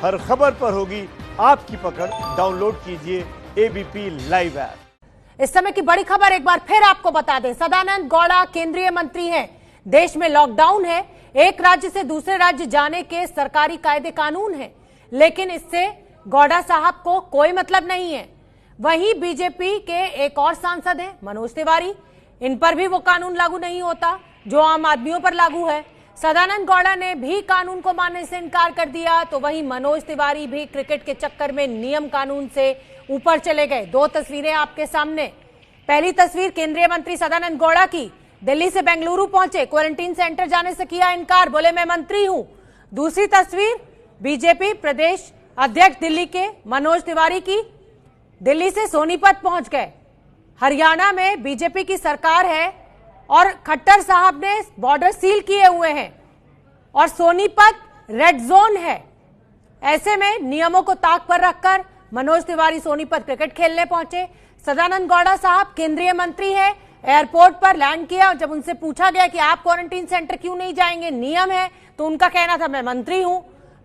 हर खबर पर होगी आपकी पकड़। डाउनलोड कीजिए एबीपी लाइव ऐप। इस समय की बड़ी खबर एक बार फिर आपको बता दें, सदानंद गौड़ा केंद्रीय मंत्री हैं। देश में लॉकडाउन है, एक राज्य से दूसरे राज्य जाने के सरकारी कायदे कानून है, लेकिन इससे गौड़ा साहब को कोई मतलब नहीं है। वहीं बीजेपी के एक और सांसद हैं मनोज तिवारी, इन पर भी वो कानून लागू नहीं होता जो आम आदमियों पर लागू है। सदानंद गौड़ा ने भी कानून को मानने से इनकार कर दिया, तो वहीं मनोज तिवारी भी क्रिकेट के चक्कर में नियम कानून से ऊपर चले गए। दो तस्वीरें आपके सामने। पहली तस्वीर केंद्रीय मंत्री सदानंद गौड़ा की, दिल्ली से बेंगलुरु पहुंचे, क्वारंटीन सेंटर जाने से किया इनकार, बोले मैं मंत्री हूं। दूसरी तस्वीर बीजेपी प्रदेश अध्यक्ष दिल्ली के मनोज तिवारी की, दिल्ली से सोनीपत पहुंच गए। हरियाणा में बीजेपी की सरकार है और खट्टर साहब ने बॉर्डर सील किए हुए हैं और सोनीपत रेड जोन है। ऐसे में नियमों को ताक पर रखकर मनोज तिवारी सोनीपत क्रिकेट खेलने पहुंचे। सदानंद गौड़ा साहब केंद्रीय मंत्री है, एयरपोर्ट पर लैंड किया। जब उनसे पूछा गया कि आप क्वारंटीन सेंटर क्यों नहीं जाएंगे, नियम है, तो उनका कहना था मैं मंत्री हूं।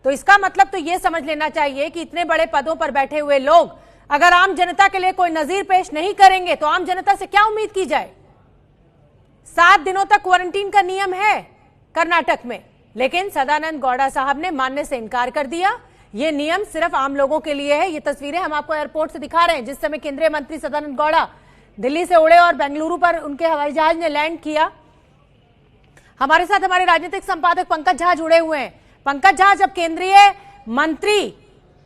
तो इसका मतलब तो यह समझ लेना चाहिए कि इतने बड़े पदों पर बैठे हुए लोग अगर आम जनता के लिए कोई नजीर पेश नहीं करेंगे तो आम जनता से क्या उम्मीद की जाए। 7 दिनों तक क्वारंटीन का नियम है कर्नाटक में, लेकिन सदानंद गौड़ा साहब ने मानने से इनकार कर दिया। ये नियम सिर्फ आम लोगों के लिए है। ये तस्वीरें हम आपको एयरपोर्ट से दिखा रहे हैं, जिस समय केंद्रीय मंत्री सदानंद गौड़ा दिल्ली से उड़े और बेंगलुरु पर उनके हवाई जहाज ने लैंड किया। हमारे साथ हमारे राजनीतिक संपादक पंकज झा जुड़े हुए हैं। पंकज झा, जब केंद्रीय मंत्री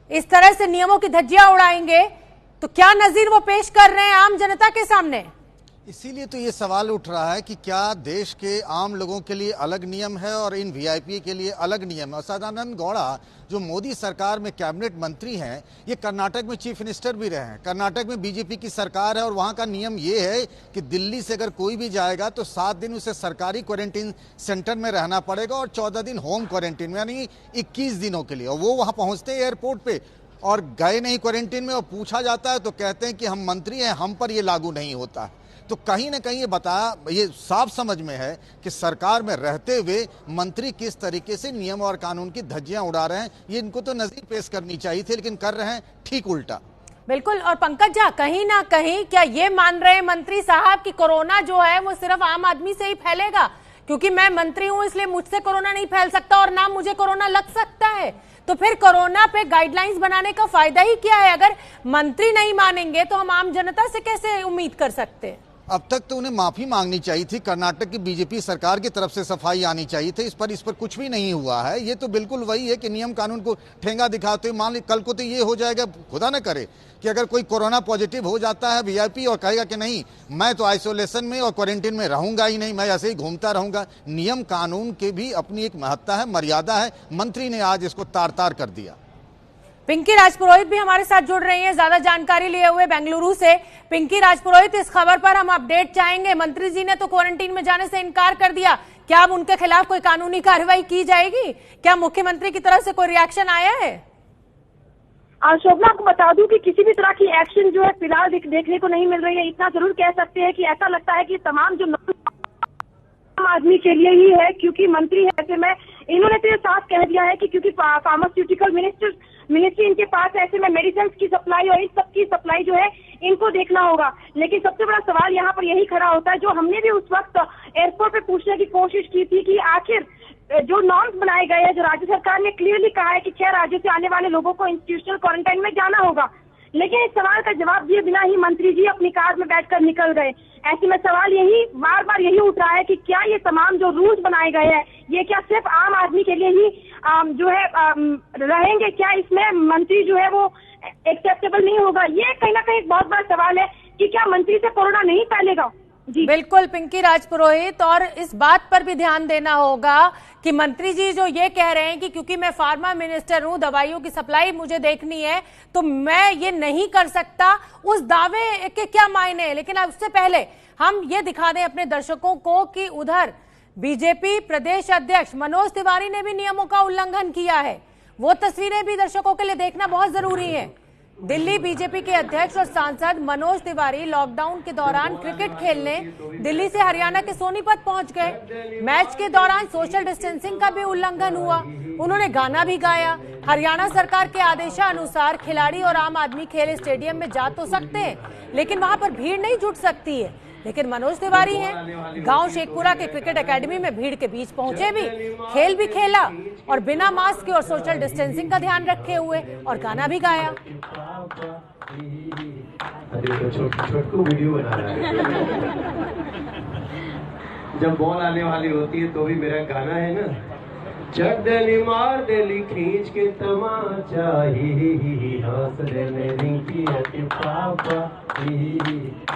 इस तरह से नियमों की धज्जियां उड़ाएंगे तो क्या नजीर वो पेश कर रहे हैं आम जनता के सामने? इसीलिए तो ये सवाल उठ रहा है कि क्या देश के आम लोगों के लिए अलग नियम है और इन वीआईपी के लिए अलग नियम है। और सदानंद गौड़ा जो मोदी सरकार में कैबिनेट मंत्री हैं, ये कर्नाटक में चीफ मिनिस्टर भी रहे हैं। कर्नाटक में बीजेपी की सरकार है और वहाँ का नियम ये है कि दिल्ली से अगर कोई भी जाएगा तो 7 दिन उसे सरकारी क्वारंटीन सेंटर में रहना पड़ेगा और 14 दिन होम क्वारंटीन में, यानी 21 दिनों के लिए। और वो वहाँ पहुँचते हैं एयरपोर्ट पे और गए नहीं क्वारंटीन में, और पूछा जाता है तो कहते हैं कि हम मंत्री हैं, हम पर ये लागू नहीं होता है। तो कहीं ना कहीं ये साफ समझ में है कि सरकार में रहते हुए मंत्री किस तरीके से नियम और कानून की धज्जियां उड़ा रहे हैं। ये इनको तो नजीर पेश करनी चाहिए थी, लेकिन कर रहे हैं ठीक उल्टा। बिल्कुल। और पंकज झा, कहीं ना कहीं क्या ये मान रहे हैं मंत्री साहब कि कोरोना जो है वो सिर्फ आम आदमी से ही फैलेगा, क्योंकि मैं मंत्री हूं इसलिए मुझसे कोरोना नहीं फैल सकता और ना मुझे कोरोना लग सकता है। तो फिर कोरोना पे गाइडलाइंस बनाने का फायदा ही क्या है? अगर मंत्री नहीं मानेंगे तो हम आम जनता से कैसे उम्मीद कर सकते हैं? अब तक तो उन्हें माफी मांगनी चाहिए थी, कर्नाटक की बीजेपी सरकार की तरफ से सफाई आनी चाहिए थी। इस पर कुछ भी नहीं हुआ है। ये तो बिल्कुल वही है कि नियम कानून को ठेंगा दिखाते हुए, मान ली कल को तो ये हो जाएगा, खुदा न करे कि अगर कोई कोरोना पॉजिटिव हो जाता है वीआईपी और कहेगा कि नहीं मैं तो आइसोलेशन में और क्वारंटीन में रहूंगा ही नहीं, मैं ऐसे ही घूमता रहूंगा। नियम कानून के भी अपनी एक महत्ता है, मर्यादा है। मंत्री ने आज इसको तार तार कर दिया। पिंकी राजपुरोहित भी हमारे साथ जुड़ रही हैं, ज्यादा जानकारी लिए हुए बेंगलुरु से। पिंकी राजपुरोहित, इस खबर पर हम अपडेट चाहेंगे। मंत्री जी ने तो क्वारंटीन में जाने से इनकार कर दिया, क्या अब उनके खिलाफ कोई कानूनी कार्रवाई की जाएगी? क्या मुख्यमंत्री की तरफ से कोई रिएक्शन आया है? शोभना, आपको बता दूं कि किसी भी तरह की एक्शन जो है फिलहाल देखने को नहीं मिल रही है। इतना जरूर कह सकते हैं कि ऐसा लगता है कि तमाम जो आम आदमी के लिए ही है, क्योंकि मंत्री है ऐसे में इन्होंने तो ये साफ कह दिया है कि क्योंकि फार्मास्यूटिकल मिनिस्ट्री इनके पास, ऐसे में मेडिसिन की सप्लाई और इस सब की सप्लाई जो है इनको देखना होगा। लेकिन सबसे बड़ा सवाल यहाँ पर यही खड़ा होता है, जो हमने भी उस वक्त एयरपोर्ट पे पूछने की कोशिश की थी कि आखिर जो नॉर्म्स बनाए गए हैं, जो राज्य सरकार ने क्लियरली कहा है कि 6 राज्यों से आने वाले लोगों को इंस्टीट्यूशनल क्वारंटाइन में जाना होगा, लेकिन इस सवाल का जवाब दिए बिना ही मंत्री जी अपनी कार में बैठकर निकल गए। ऐसे में सवाल यही बार बार यही उठ रहा है कि क्या ये तमाम जो रूल्स बनाए गए हैं ये क्या सिर्फ आम आदमी के लिए ही जो है रहेंगे? क्या इसमें मंत्री जो है वो एक्सेप्टेबल नहीं होगा? ये कहीं ना कहीं एक बहुत बड़ा सवाल है कि क्या मंत्री से कोरोना नहीं फैलेगा। जी बिल्कुल पिंकी राजपुरोहित, और इस बात पर भी ध्यान देना होगा कि मंत्री जी जो ये कह रहे हैं कि क्योंकि मैं फार्मा मिनिस्टर हूं, दवाइयों की सप्लाई मुझे देखनी है तो मैं ये नहीं कर सकता, उस दावे के क्या मायने हैं? लेकिन उससे पहले हम ये दिखा दें अपने दर्शकों को कि उधर बीजेपी प्रदेश अध्यक्ष मनोज तिवारी ने भी नियमों का उल्लंघन किया है। वो तस्वीरें भी दर्शकों के लिए देखना बहुत जरूरी है। दिल्ली बीजेपी के अध्यक्ष और सांसद मनोज तिवारी लॉकडाउन के दौरान क्रिकेट खेलने दिल्ली से हरियाणा के सोनीपत पहुंच गए। मैच के दौरान सोशल डिस्टेंसिंग का भी उल्लंघन हुआ। उन्होंने गाना भी गाया। हरियाणा सरकार के आदेशानुसार खिलाड़ी और आम आदमी खेल स्टेडियम में जा तो सकते हैं, लेकिन वहां पर भीड़ नहीं जुट सकती है। लेकिन मनोज तिवारी हैं, गांव शेखपुरा के क्रिकेट एकेडमी में भीड़ के बीच पहुंचे भी, खेल भी खेला और बिना मास्क और सोशल डिस्टेंसिंग का ध्यान रखे हुए, और गाना भी गाया। छोटू वीडियो बना रहा है। जब बॉल आने वाली होती है तो भी मेरा गाना है ना, जग दिली मार दिली खींच के तमाचा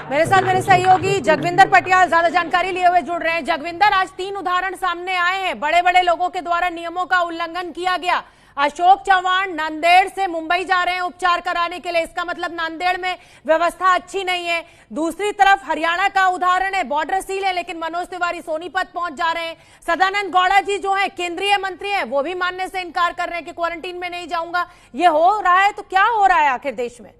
मेरे साथ मेरे सहयोगी जगविंदर पटियाल ज्यादा जानकारी लिए हुए जुड़ रहे हैं। जगविंदर, आज 3 उदाहरण सामने आए हैं, बड़े बड़े लोगों के द्वारा नियमों का उल्लंघन किया गया। अशोक चव्हाण नांदेड़ से मुंबई जा रहे हैं उपचार कराने के लिए, इसका मतलब नांदेड़ में व्यवस्था अच्छी नहीं है। दूसरी तरफ हरियाणा का उदाहरण है, बॉर्डर सील है, लेकिन मनोज तिवारी सोनीपत पहुंच जा रहे हैं। सदानंद गौड़ा जी जो है केंद्रीय मंत्री हैं, वो भी मानने से इनकार कर रहे हैं कि क्वारंटीन में नहीं जाऊंगा। ये हो रहा है तो क्या हो रहा है आखिर देश में?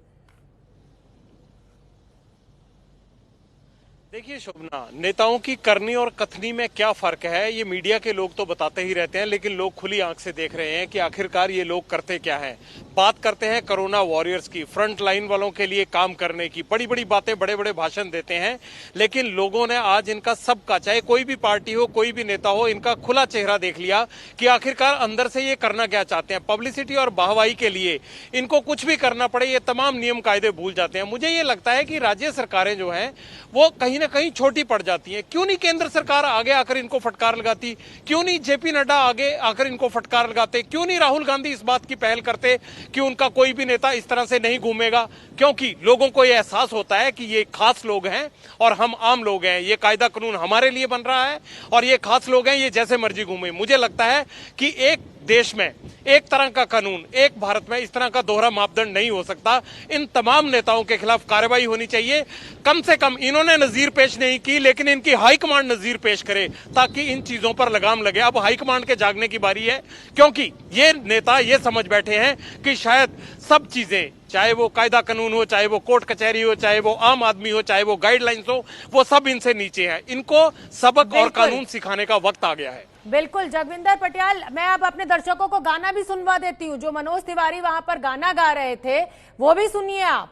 देखिए शोभना, नेताओं की करनी और कथनी में क्या फर्क है ये मीडिया के लोग तो बताते ही रहते हैं, लेकिन लोग खुली आंख से देख रहे हैं कि आखिरकार ये लोग करते क्या हैं। बात करते हैं कोरोना वॉरियर्स की, फ्रंट लाइन वालों के लिए काम करने की, बड़ी बड़ी बातें, बड़े बड़े भाषण देते हैं, लेकिन लोगों ने आज इनका सबका, चाहे कोई भी पार्टी हो, कोई भी नेता हो, इनका खुला चेहरा देख लिया कि आखिरकार अंदर से ये करना क्या चाहते हैं। पब्लिसिटी और वाहवाही के लिए इनको कुछ भी करना पड़े, ये तमाम नियम कायदे भूल जाते हैं। मुझे ये लगता है कि राज्य सरकारें जो हैं वो कहीं ना कहीं छोटी पड़ जाती है। क्यों नहीं केंद्र सरकार आगे आकर इनको फटकार लगाती? क्यों नहीं जेपी नड्डा आगे आकर इनको फटकार लगाते? क्यों नहीं राहुल गांधी इस बात की पहल करते कि उनका कोई भी नेता इस तरह से नहीं घूमेगा? क्योंकि लोगों को यह एहसास होता है कि ये खास लोग हैं और हम आम लोग हैं, ये कायदा कानून हमारे लिए बन रहा है और ये खास लोग हैं, ये जैसे मर्जी घूमे। मुझे लगता है कि एक देश में एक तरह का कानून, एक भारत में इस तरह का दोहरा मापदंड नहीं हो सकता। इन तमाम नेताओं के खिलाफ कार्रवाई होनी चाहिए। कम से कम इन्होंने नजीर पेश नहीं की, लेकिन इनकी हाईकमांड नजीर पेश करे ताकि इन चीजों पर लगाम लगे। अब हाईकमांड के जागने की बारी है, क्योंकि ये नेता ये समझ बैठे हैं कि शायद सब चीजें, चाहे वो कायदा कानून हो, चाहे वो कोर्ट कचहरी हो, चाहे वो आम आदमी हो, चाहे वो गाइडलाइंस हो, वो सब इनसे नीचे है। इनको सबक और कानून सिखाने का वक्त आ गया है। बिल्कुल जगविंदर पटियाल, मैं अब अपने दर्शकों को गाना भी सुनवा देती हूँ। जो मनोज तिवारी वहां पर गाना गा रहे थे वो भी सुनिए आप।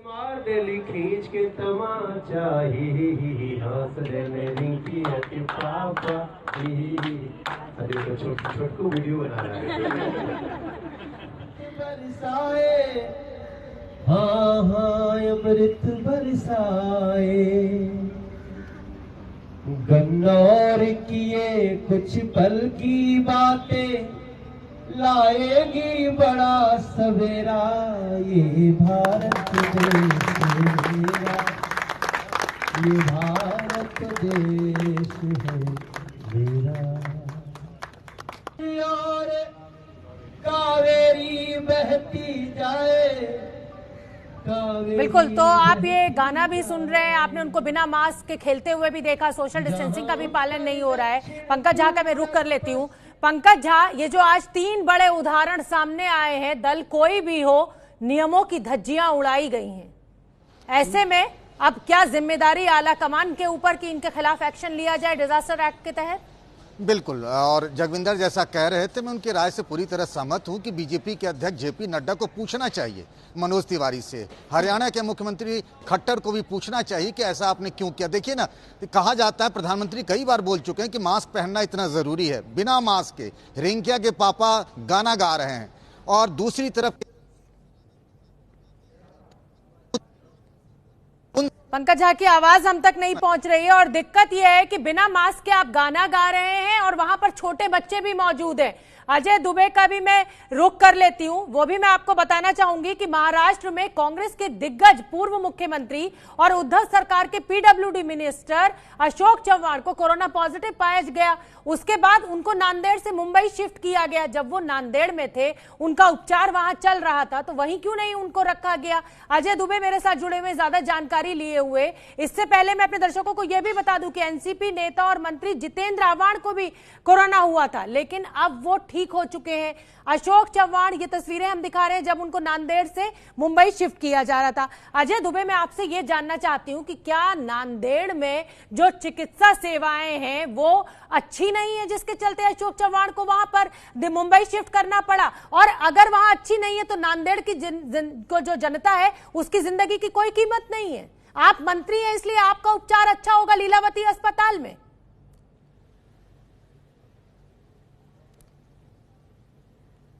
मार दिली खींच के तमाचा छोटू वीडियो बना रहा है। हाँ हाँ अमृत बरसाए, गन्नौर किए कुछ पल की बातें, लाएगी बड़ा सवेरा ये भारत देश मेरा, ये भारत देश है मेरा। और कावेरी बहती जाए। बिल्कुल, तो आप ये गाना भी सुन रहे हैं, आपने उनको बिना मास्क के खेलते हुए भी देखा, सोशल डिस्टेंसिंग का भी पालन नहीं हो रहा है। पंकज झा का मैं रुख कर लेती हूँ। पंकज झा, ये जो आज 3 बड़े उदाहरण सामने आए हैं, दल कोई भी हो, नियमों की धज्जियां उड़ाई गई हैं। ऐसे में अब क्या जिम्मेदारी आला कमान के ऊपर कि इनके खिलाफ एक्शन लिया जाए डिजास्टर एक्ट के तहत? बिल्कुल, और जगविंदर जैसा कह रहे थे, मैं उनकी राय से पूरी तरह सहमत हूं कि बीजेपी के अध्यक्ष जेपी नड्डा को पूछना चाहिए मनोज तिवारी से, हरियाणा के मुख्यमंत्री खट्टर को भी पूछना चाहिए कि ऐसा आपने क्यों किया। देखिए ना, कहा जाता है, प्रधानमंत्री कई बार बोल चुके हैं कि मास्क पहनना इतना जरूरी है। बिना मास्क के रिंकिया के पापा गाना गा रहे हैं और दूसरी तरफ पंकज झा की आवाज हम तक नहीं पहुंच रही है और दिक्कत यह है कि बिना मास्क के आप गाना गा रहे हैं और वहां पर छोटे बच्चे भी मौजूद हैं। अजय दुबे का भी मैं रुख कर लेती हूं। वो भी मैं आपको बताना चाहूंगी कि महाराष्ट्र में कांग्रेस के दिग्गज पूर्व मुख्यमंत्री और उद्धव सरकार के पीडब्ल्यूडी मिनिस्टर अशोक चव्हाण को कोरोना पॉजिटिव पाया गया। उसके बाद उनको नांदेड़ से मुंबई शिफ्ट किया गया। जब वो नांदेड़ में थे, उनका उपचार वहां चल रहा था, तो वहीं क्यों नहीं उनको रखा गया? अजय दुबे मेरे साथ जुड़े हुए, ज्यादा जानकारी लिए हुए। इससे पहले मैं अपने दर्शकों को यह भी बता दूं कि एनसीपी नेता और मंत्री जितेंद्र आव्हाड को भी कोरोना हुआ था, लेकिन अब वो ठीक हो चुके हैं। अशोक चव्हाण, ये तस्वीरें हम दिखा रहे हैं जब उनको नांदेड़ से मुंबई शिफ्ट किया जा रहा था। अजय दुबे, मैं आपसे ये जानना चाहती हूं कि क्या नांदेड़ में जो चिकित्सा सेवाएं हैं वो अच्छी नहीं है जिसके चलते अशोक चव्हाण को वहां पर मुंबई शिफ्ट करना पड़ा? और अगर वहां अच्छी नहीं है तो नांदेड़ की को जो जनता है उसकी जिंदगी की कोई कीमत नहीं है। आप मंत्री हैं इसलिए आपका उपचार अच्छा होगा लीलावती अस्पताल में।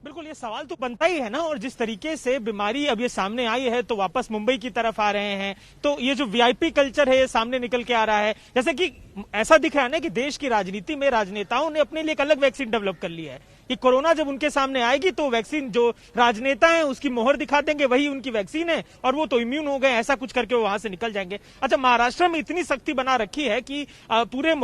बिल्कुल, ये सवाल तो बनता ही है ना। और जिस तरीके से बीमारी अब ये सामने आई है तो वापस मुंबई की तरफ आ रहे हैं, तो ये जो वीआईपी कल्चर है ये सामने निकल के आ रहा है। जैसे कि ऐसा दिख रहा है ना कि देश की राजनीति में राजनेताओं ने अपने लिए एक अलग वैक्सीन डेवलप कर लिया है कि कोरोना जब उनके सामने आएगी तो वैक्सीन जो राजनेता हैं उसकी मोहर दिखा देंगे, वही उनकी वैक्सीन है और वो तो इम्यून हो गए, ऐसा कुछ करके वो वहां से निकल जाएंगे। अच्छा, महाराष्ट्र में इतनी सख्ती बना रखी है कि पूरे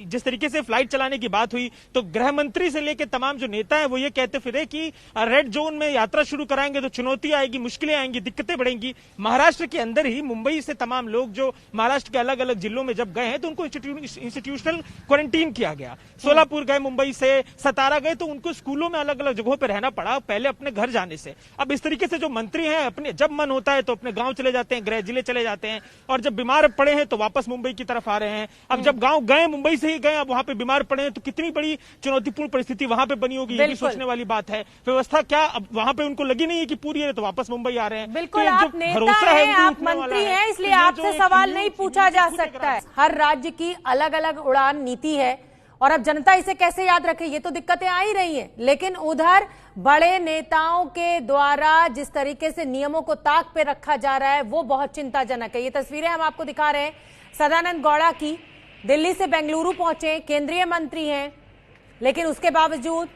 जिस तरीके से फ्लाइट चलाने की बात हुई तो गृह मंत्री से लेकर तमाम जो नेता है वो ये कहते फिरे कि रेड जोन में यात्रा शुरू कराएंगे तो चुनौती आएगी, मुश्किलें आएंगी, दिक्कतें बढ़ेंगी। महाराष्ट्र के अंदर ही मुंबई से तमाम लोग जो महाराष्ट्र के अलग अलग जिलों में जब गए हैं तो उनको इंस्टीट्यूशनल क्वारंटीन किया गया। सोलापुर गए, मुंबई से सतारा गए तो उनको स्कूलों में अलग अलग जगहों पर रहना पड़ा पहले अपने घर जाने से। अब इस तरीके से जो मंत्री हैं अपने जब मन होता है तो अपने गांव चले जाते हैं, गृह जिले चले जाते हैं, और जब बीमार पड़े हैं तो वापस मुंबई की तरफ आ रहे हैं। अब जब गांव गए, मुंबई से ही गए, अब वहां पे बीमार पड़े हैं तो कितनी बड़ी चुनौतीपूर्ण परिस्थिति वहां पे बनी होगी, ये भी सोचने वाली बात है। व्यवस्था क्या अब वहां पे उनको लगी नहीं है कि पूरी है तो वापस मुंबई आ रहे हैं। बिल्कुल, आप नेता हैं, आप मंत्री हैं, इसलिए आपसे सवाल नहीं पूछा जा सकता है। हर राज्य की अलग अलग उड़ान नीति है और अब जनता इसे कैसे याद रखे, ये तो दिक्कतें आ ही रही हैं। लेकिन उधर बड़े नेताओं के द्वारा जिस तरीके से नियमों को ताक पे रखा जा रहा है वो बहुत चिंताजनक है। ये तस्वीरें हम आपको दिखा रहे हैं सदानंद गौड़ा की। दिल्ली से बेंगलुरु पहुंचे, केंद्रीय मंत्री हैं, लेकिन उसके बावजूद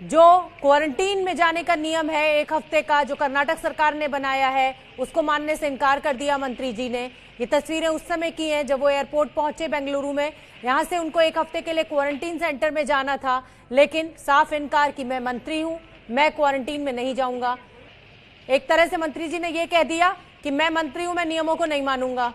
जो क्वारंटीन में जाने का नियम है 1 हफ्ते का जो कर्नाटक सरकार ने बनाया है उसको मानने से इनकार कर दिया मंत्री जी ने। ये तस्वीरें उस समय की हैं जब वो एयरपोर्ट पहुंचे बेंगलुरु में। यहां से उनको 1 हफ्ते के लिए क्वारंटीन सेंटर में जाना था, लेकिन साफ इनकार कि मैं मंत्री हूं, मैं क्वारंटीन में नहीं जाऊंगा। एक तरह से मंत्री जी ने यह कह दिया कि मैं मंत्री हूं, मैं नियमों को नहीं मानूंगा।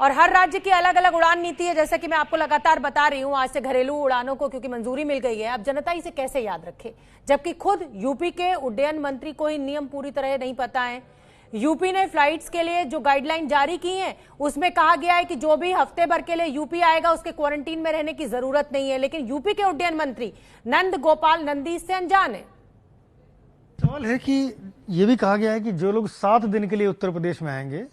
और हर राज्य की अलग अलग उड़ान नीति है, जैसा कि मैं आपको लगातार बता रही हूं। आज से घरेलू उड़ानों को क्योंकि मंजूरी मिल गई है, अब जनता इसे कैसे याद रखे, जबकि खुद यूपी के उड्डयन मंत्री को ही नियम पूरी तरह नहीं पता है। यूपी ने फ्लाइट्स के लिए जो गाइडलाइन जारी की है उसमें कहा गया है कि जो भी हफ्ते भर के लिए यूपी आएगा उसके क्वारंटीन में रहने की जरूरत नहीं है, लेकिन यूपी के उड्डयन मंत्री नंद गोपाल नंदी इससे अनजान है। सवाल है कि यह भी कहा गया है कि जो लोग 7 दिन के लिए उत्तर प्रदेश में आएंगे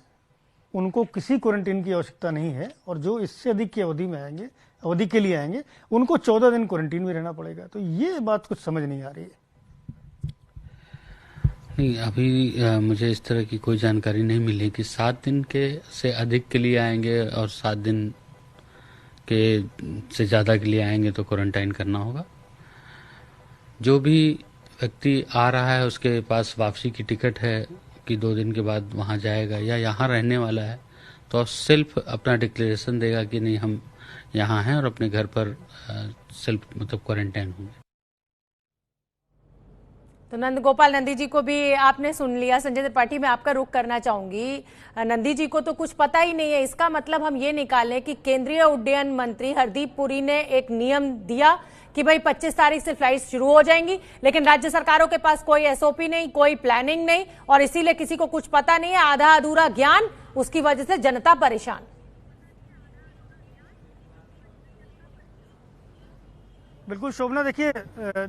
उनको किसी क्वारंटीन की आवश्यकता नहीं है, और जो इससे अधिक की अवधि के लिए आएंगे उनको 14 दिन क्वारंटीन में रहना पड़ेगा। तो ये बात कुछ समझ नहीं आ रही है। नहीं, अभी मुझे इस तरह की कोई जानकारी नहीं मिली कि 7 दिन के से अधिक के लिए आएंगे और 7 दिन के से ज़्यादा के लिए आएंगे तो क्वारंटाइन करना होगा। जो भी व्यक्ति आ रहा है उसके पास वापसी की टिकट है कि 2 दिन के बाद वहाँ जाएगा या यहाँ रहने वाला है तो सेल्फ अपना डिक्लेरेशन देगा कि नहीं हम यहाँ हैं और अपने घर पर सेल्फ मतलब क्वारंटाइन होंगे। तो नंद गोपाल नंदी जी को भी आपने सुन लिया। संजय त्रिपाठी, मैं आपका रुख करना चाहूंगी। नंदी जी को तो कुछ पता ही नहीं है, इसका मतलब हम ये निकालें कि केंद्रीय उड्डयन मंत्री हरदीप पुरी ने एक नियम दिया कि भाई 25 तारीख से फ्लाइट शुरू हो जाएंगी, लेकिन राज्य सरकारों के पास कोई एसओपी नहीं, कोई प्लानिंग नहीं, और इसीलिए किसी को कुछ पता नहीं है, आधा अधूरा ज्ञान, उसकी वजह से जनता परेशान। बिल्कुल शोभना, देखिए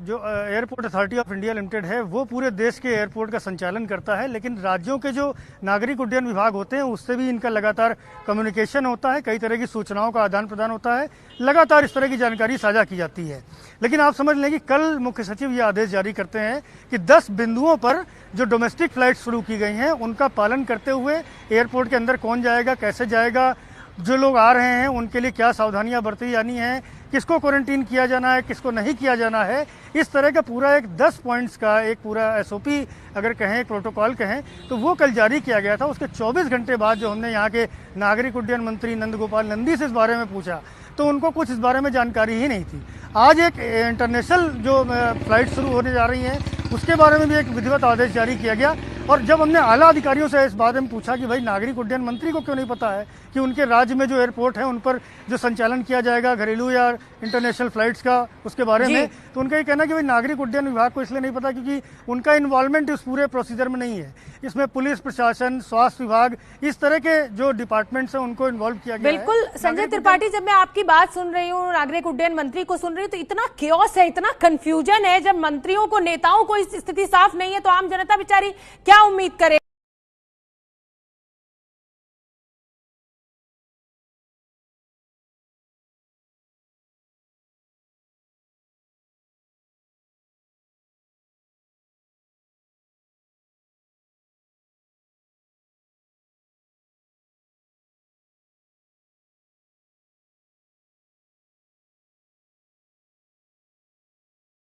जो airport authority of India limited है वो पूरे देश के एयरपोर्ट का संचालन करता है, लेकिन राज्यों के जो नागरिक उड्डयन विभाग होते हैं उससे भी इनका लगातार कम्युनिकेशन होता है, कई तरह की सूचनाओं का आदान प्रदान होता है, लगातार इस तरह की जानकारी साझा की जाती है। लेकिन आप समझ लें कि कल मुख्य सचिव ये आदेश जारी करते हैं कि 10 बिंदुओं पर जो डोमेस्टिक फ्लाइट शुरू की गई हैं उनका पालन करते हुए एयरपोर्ट के अंदर कौन जाएगा, कैसे जाएगा, जो लोग आ रहे हैं उनके लिए क्या सावधानियां बरती जानी है, किसको क्वारंटीन किया जाना है, किसको नहीं किया जाना है, इस तरह का पूरा एक 10 पॉइंट्स का एक पूरा एसओपी अगर कहें, प्रोटोकॉल कहें, तो वो कल जारी किया गया था। उसके 24 घंटे बाद जो हमने यहाँ के नागरिक उड्डयन मंत्री नंद गोपाल नंदी से इस बारे में पूछा तो उनको कुछ इस बारे में जानकारी ही नहीं थी। आज एक इंटरनेशनल जो फ्लाइट शुरू होने जा रही है उसके बारे में भी एक विधिवत आदेश जारी किया गया और जब हमने आला अधिकारियों से इस बारे में पूछा कि भाई नागरिक उड्डयन मंत्री को क्यों नहीं पता है कि उनके राज्य में जो एयरपोर्ट है उन पर जो संचालन किया जाएगा घरेलू या इंटरनेशनल फ्लाइट्स का, उसके बारे में, तो उनका ये कहना कि भाई नागरिक उड्डयन विभाग को इसलिए नहीं पता क्योंकि उनका इन्वॉल्वमेंट इस पूरे प्रोसीजर में नहीं है। इसमें पुलिस प्रशासन, स्वास्थ्य विभाग, इस तरह के जो डिपार्टमेंट्स हैं उनको इन्वॉल्व किया गया है। बिल्कुल संजय त्रिपाठी, जब मैं आपकी बात सुन रही हूँ, नागरिक उड्डयन मंत्री को सुन रही हूँ, तो इतना क्योस है, इतना कंफ्यूजन है। जब मंत्रियों को, नेताओं को इस स्थिति साफ नहीं है तो आम जनता बेचारी क्या उम्मीद करे।